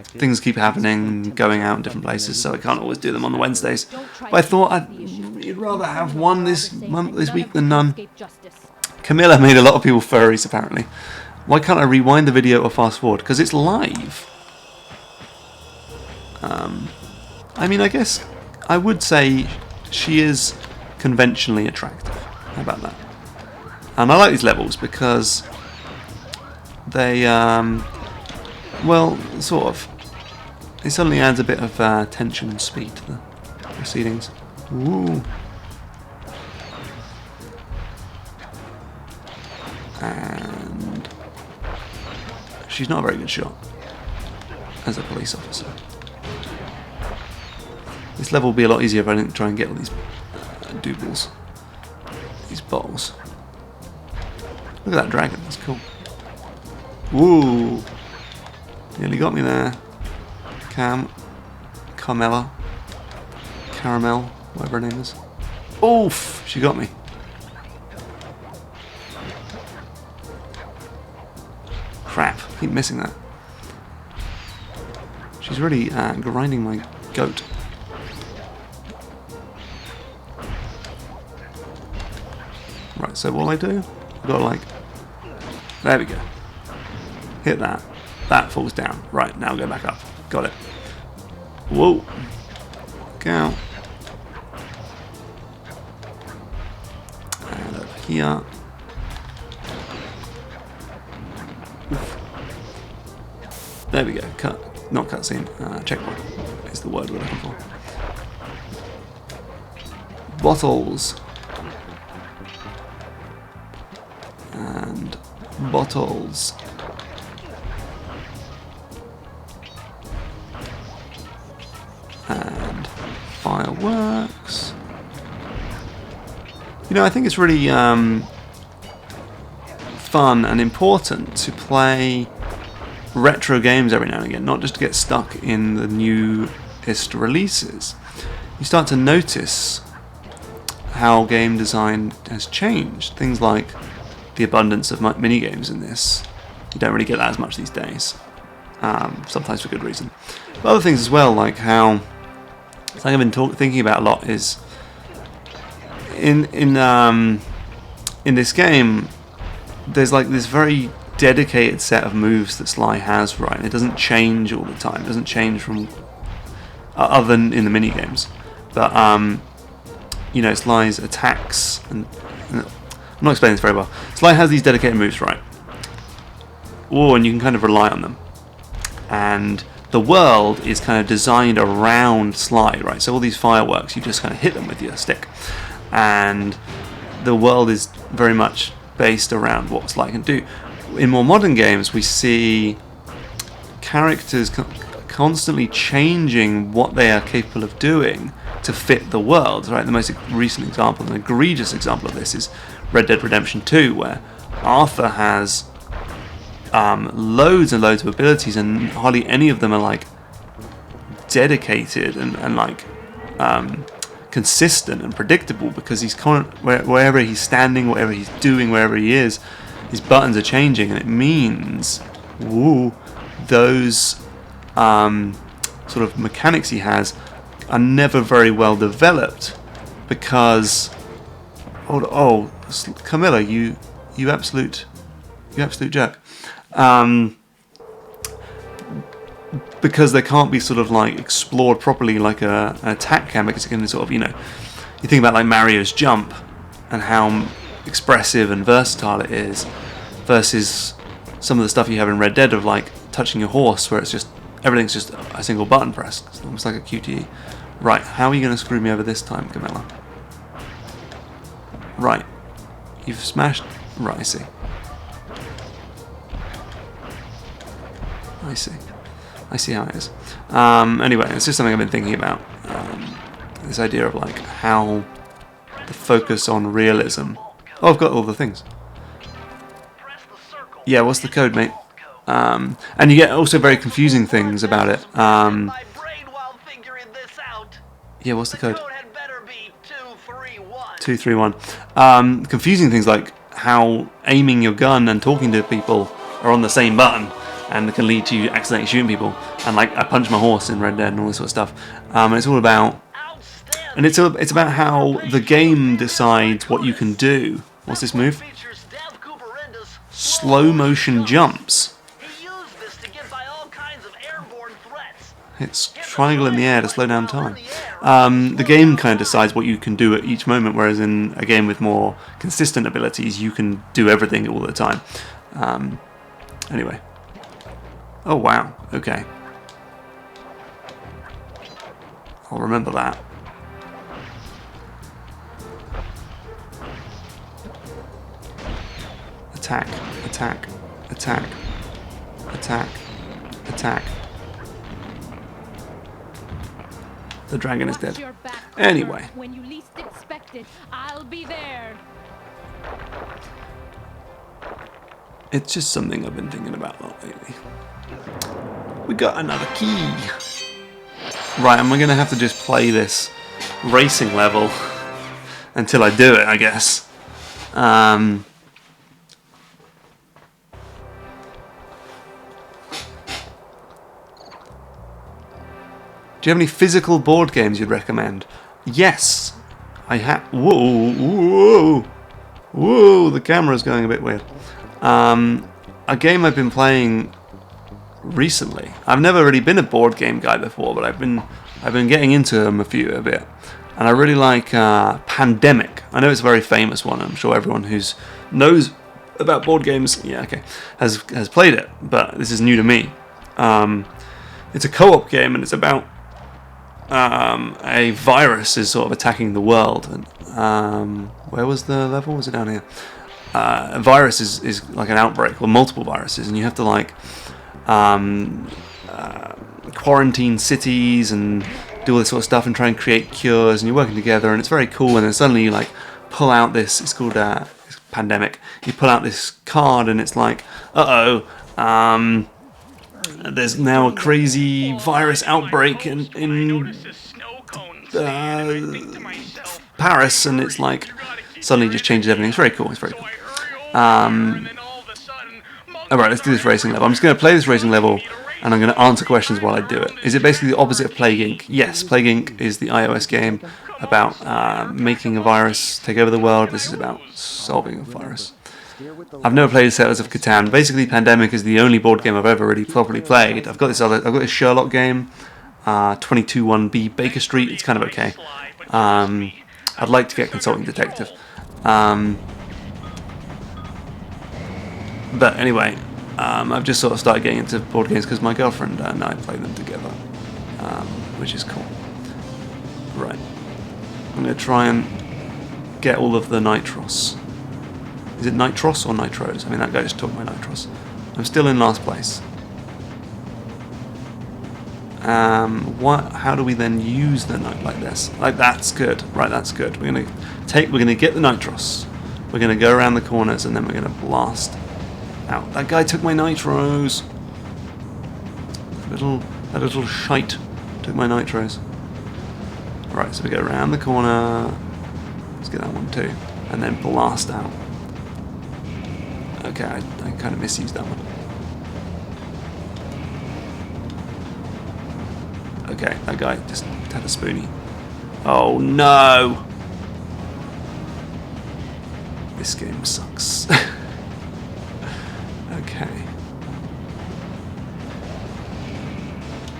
Things keep happening, going out in different places, so I can't always do them on the Wednesdays. But I thought you'd rather have one this week than none. Camilla made a lot of people furries, apparently. Why can't I rewind the video or fast forward? Because it's live. I mean, I guess I would say she is conventionally attractive. How about that? And I like these levels because they, well, sort of. It suddenly adds a bit of tension and speed to the proceedings. Ooh. And she's not a very good shot as a police officer. This level will be a lot easier if I didn't try and get all these doobles, these bottles. Look at that dragon, that's cool. Woo! Nearly got me there. Carmela, Caramel, whatever her name is. Oof! She got me. Crap, I keep missing that. She's really grinding my goat. Right, so what do I do? I've got to like... There we go. Hit that. That falls down. Right, now go back up. Got it. Whoa. Go. And over here. Oof. There we go. Cut. Not cutscene. Checkpoint is the word we're looking for. Bottles. And bottles. And fireworks. You know, I think it's really fun and important to play retro games every now and again, not just to get stuck in the newest releases. You start to notice how game design has changed. Things like the abundance of minigames in this. You don't really get that as much these days. Sometimes for good reason. But other things as well, like how something I've been thinking about a lot is in this game, there's like this very dedicated set of moves that Sly has, right? And it doesn't change all the time. It doesn't change from other than in the mini games. But you know, Sly's attacks and I'm not explaining this very well. Sly has these dedicated moves, right? Oh, and you can kind of rely on them. And the world is kind of designed around Sly, right? So all these fireworks, you just kind of hit them with your stick. And the world is very much based around what Sly can do. In more modern games, we see characters constantly changing what they are capable of doing to fit the world, right? The most recent example, an egregious example of this, is Red Dead Redemption 2, where Arthur has loads and loads of abilities, and hardly any of them are like dedicated and like consistent and predictable, because he's wherever he's standing, whatever he's doing, wherever he is, his buttons are changing, and it means those sort of mechanics he has are never very well developed, because Camilla, you absolute jerk. Because they can't be sort of like explored properly like an attack can, because it can sort of, you know, you think about like Mario's jump and how expressive and versatile it is, versus some of the stuff you have in Red Dead of like touching your horse, where it's just everything's just a single button press. It's almost like a QTE. Right, how are you going to screw me over this time, Camilla? Right, you've smashed. Right, I see. I see how it is. Anyway, it's just something I've been thinking about. This idea of like how the focus on realism. Oh, I've got all the things. Yeah, what's the code, mate? And you get also very confusing things about it. Yeah, what's the code? 231. Confusing things like how aiming your gun and talking to people are on the same button, and it can lead to you accidentally shooting people. And like I punched my horse in Red Dead and all this sort of stuff. And it's all about, and it's about how the game decides what you can do. What's this move? Slow motion jumps. It's triangle in the air to slow down time. The game kind of decides what you can do at each moment, whereas in a game with more consistent abilities, you can do everything all the time. Anyway. Oh wow, okay. I'll remember that. Attack, attack, attack, attack, attack. The dragon is dead. Anyway. When you least expect it, I'll be there. It's just something I've been thinking about a lot lately. We got another key. Right, am I going to have to just play this racing level until I do it, I guess. Do you have any physical board games you'd recommend? Yes, I have. Whoa, the camera's going a bit weird. A game I've been playing recently. I've never really been a board game guy before, but I've been getting into them a bit, and I really like Pandemic. I know it's a very famous one. I'm sure everyone who knows about board games, has played it, but this is new to me. It's a co-op game, and it's about a virus is sort of attacking the world. And where was the level? Was it down here? A virus is like an outbreak, or multiple viruses, and you have to like quarantine cities and do all this sort of stuff and try and create cures, and you're working together, and it's very cool. And then suddenly you like pull out this, it's called Pandemic, you pull out this card, and it's like, there's now a crazy virus outbreak in Paris, and it's like suddenly just changes everything. It's very cool. It's very cool. Alright, let's do this racing level. I'm just going to play this racing level, and I'm going to answer questions while I do it. Is it basically the opposite of Plague Inc? Yes, Plague Inc is the iOS game about making a virus take over the world. This is about solving a virus. I've never played Settlers of Catan. Basically, Pandemic is the only board game I've ever really properly played. I've got this Sherlock game, 221B Baker Street. It's kind of okay. I'd like to get Consulting Detective. But anyway, I've just sort of started getting into board games because my girlfriend and I play them together, which is cool. Right, I'm going to try and get all of the Nitros. Is it Nitros or Nitros? I mean, that guy just took my Nitros. I'm still in last place. How do we then use the Nit like this? Like, that's good. Right, that's good. We're gonna get the Nitros. We're gonna go around the corners and then we're gonna blast out. That guy took my Nitros. That little shite took my Nitros. Right, so we go around the corner. Let's get that one too, and then blast out. Okay, I kind of misused that one. Okay, that guy just had a spoonie. Oh no! This game sucks. Okay.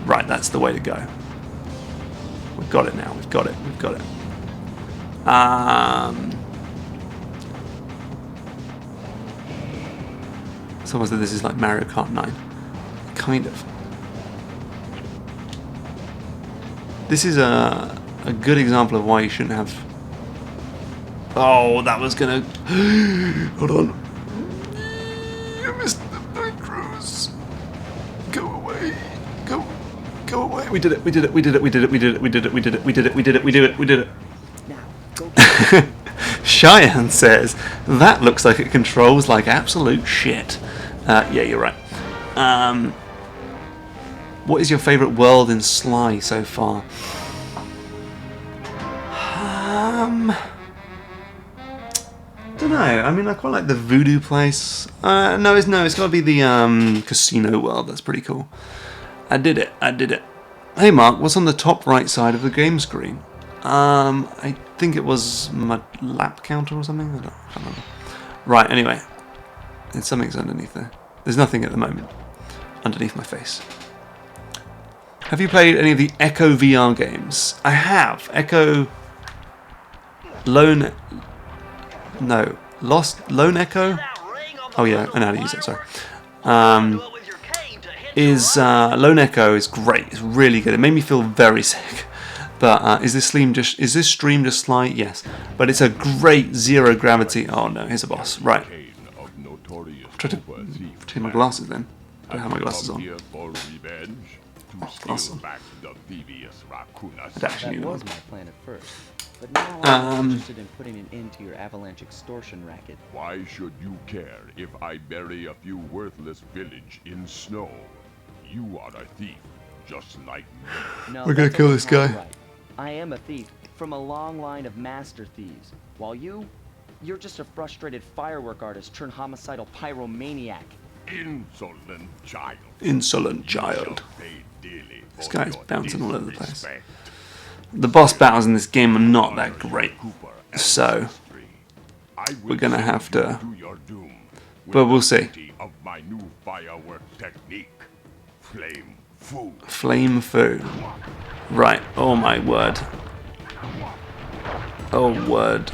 Right, that's the way to go. We've got it now, we've got it, we've got it. Someone said this is like Mario Kart 9. Kind of. This is a good example of why you shouldn't have... Oh, that was gonna... Hold on. I missed the Nitros. Go away. Go away. We did it, we did it, we did it, we did it, we did it, we did it, we did it, we did it, we did it, we did it, we did it. Now, go. Cheyenne says, that looks like it controls like absolute shit. Yeah, you're right. What is your favourite world in Sly so far? Don't know. I mean, I quite like the voodoo place. No, it's got to be the casino world. That's pretty cool. I did it. Hey Mark, what's on the top right side of the game screen? I think it was my lap counter or something. I can't remember. Right. Anyway, something's underneath there. There's nothing at the moment underneath my face. Have you played any of the Echo VR games? I have. Echo... Lone Echo? Oh yeah, I know how to use it, sorry. Lone Echo is great. It's really good. It made me feel very sick. But is this stream just Sly? Yes. But it's a great zero gravity... Oh no, here's a boss. Right. I'll try to take my glasses then. I don't have my glasses on. Awesome. That was my plan at first. But now I'm interested in putting an end to your avalanche extortion racket. Why should you care if I bury a few worthless village in snow? You are a thief, just like me. No, we're gonna kill this guy. Right. I am a thief from a long line of master thieves, while you're just a frustrated firework artist turned homicidal pyromaniac. Insolent child. Insolent child. This guy's bouncing all over the place. The boss battles in this game are not that great, so we're gonna have to, but we'll see. Flame Fu. Right, oh my word. Oh word.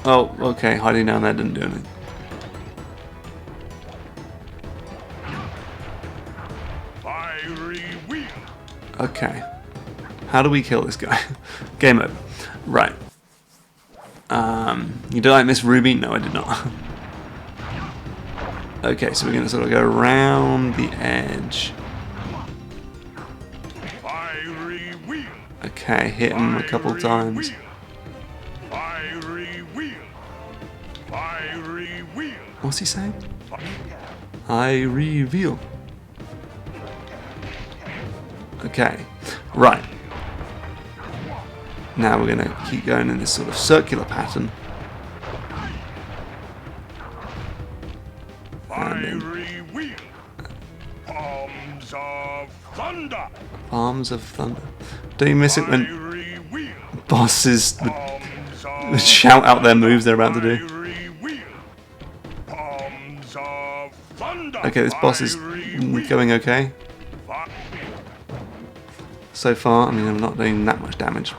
Oh, okay, hiding down there didn't do anything. Okay. How do we kill this guy? Game over. Right. You don't like Miss Ruby? No, I did not. Okay, so we're going to sort of go around the edge. Okay, hit him a couple times. What's he saying? I reveal. Okay, right. Now we're going to keep going in this sort of circular pattern. Fiery wheel. Palms of thunder. Palms of Thunder. Don't you miss it when Fiery wheel. bosses Palms would of shout out their moves they're about to do? fiery wheel. Palms of thunder. Okay, this boss is Fiery wheel. going okay Fi- so far. I mean, I'm not doing that much damage.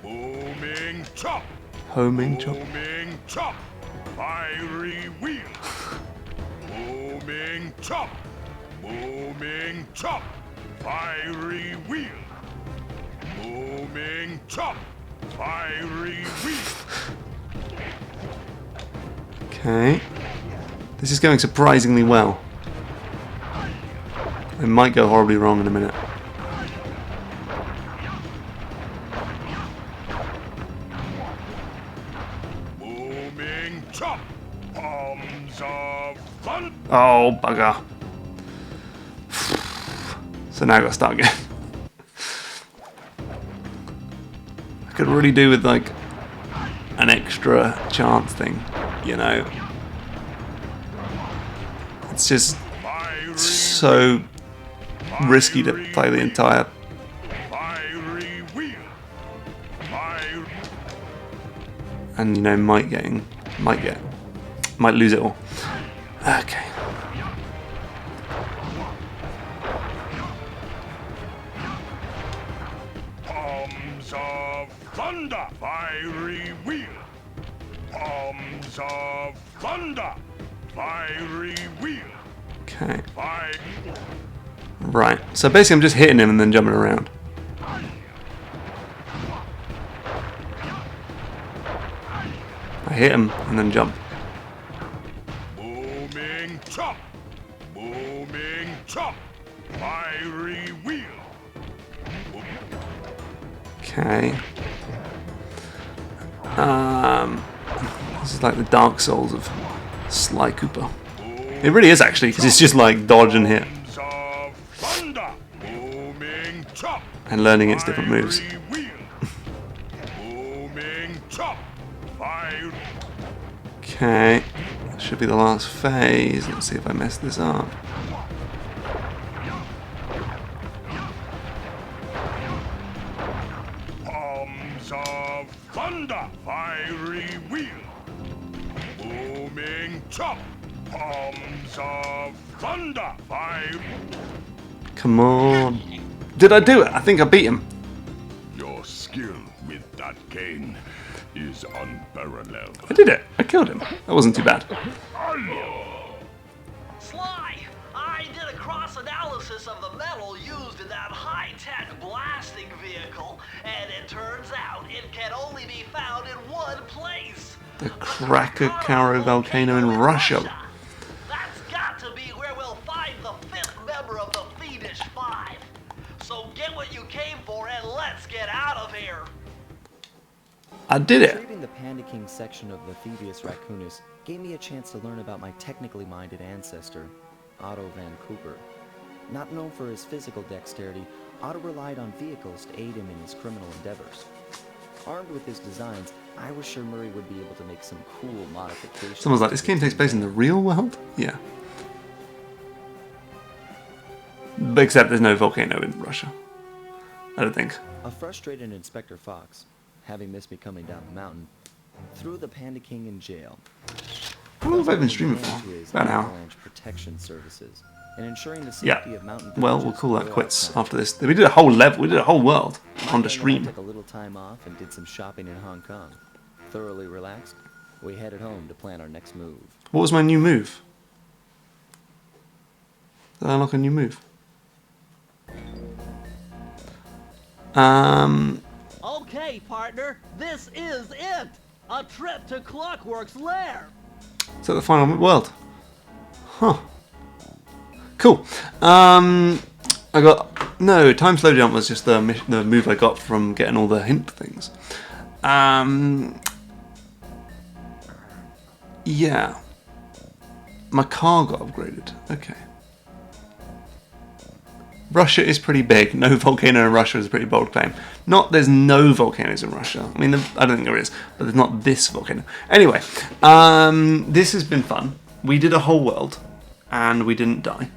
Booming chop. Homing chop. Booming chop. Fiery wheel. Booming chop. Booming chop. Fiery wheel. Booming chop. Fiery wheel. Okay. This is going surprisingly well. It might go horribly wrong in a minute. Booming chop. Palms of thunder. Oh, bugger. So now I've got to start again. I could really do with like an extra chance thing, you know. It's just Fiery so risky to play the entire. Fiery wheel. Fire. And you know, might lose it all. Okay. Palms of thunder. Fiery wheel. Palms of thunder. Fiery wheel. Okay. Fire. Right. So basically, I'm just hitting him and then jumping around. I hit him and then jump. Booming chop. Booming chop. Fiery wheel. Okay. This is like the Dark Souls of Sly Cooper. It really is actually, because it's just like dodge and hit Palms of thunder. Booming chop. and learning its different moves. Fiery wheel. Booming chop. Fire. Okay. That should be the last phase. Let's see if I mess this up. Palms of thunder. Fiery wheel. Booming chop. Palms of thunder. Fire. Come on. Did I do it? I think I beat him. Your skill with that cane is unparalleled. I did it. I killed him. That wasn't too bad. Sly, I did a cross-analysis of the metal used in that high-tech blasting vehicle, and it turns out it can only be found in one place. The Krakatoa volcano in Russia. That's got to be where we'll find the fifth member of the Fiendish Five. So get what you came for and let's get out of here. I did it. Retrieving the Panda King section of the Thievius Raccoonus gave me a chance to learn about my technically minded ancestor, Otto Van Cooper. Not known for his physical dexterity, Otto relied on vehicles to aid him in his criminal endeavors. Armed with his designs, I was sure Murray would be able to make some cool modifications. Someone's like, this game takes place in the real world? Yeah. But except there's no volcano in Russia. I don't think. A frustrated Inspector Fox, having missed me coming down the mountain, threw the Panda King in jail. How long have I been streaming for? About an hour. Avalanche protection services and ensuring the Yeah. safety of mountain Well, we'll villages call that throughout quits town. after this. We did a whole level. We did a whole world on the Monday, I stream. took a little time off and did some shopping in Hong Kong. Thoroughly relaxed, we headed home to plan our next move. What was my new move? Did I unlock a new move? Okay, partner, this is it! A trip to Clockwork's lair! Is that the final world? Huh. Cool. I got no time slow jump was just the move I got from getting all the hint things. Yeah. My car got upgraded. Okay. Russia is pretty big. No volcano in Russia is a pretty bold claim. Not there's no volcanoes in Russia. I mean, I don't think there is, but there's not this volcano. Anyway, this has been fun. We did a whole world, and we didn't die.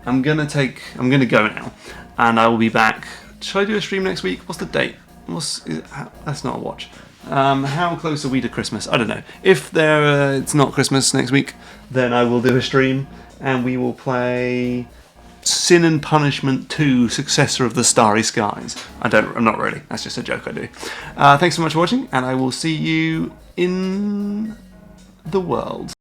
I'm gonna go now, and I will be back. Should I do a stream next week? What's the date? That's not a watch. How close are we to Christmas? I don't know. If it's not Christmas next week, then I will do a stream, and we will play Sin and Punishment 2, Successor of the Starry Skies. I'm not really. That's just a joke I do. Thanks so much for watching, and I will see you in the world.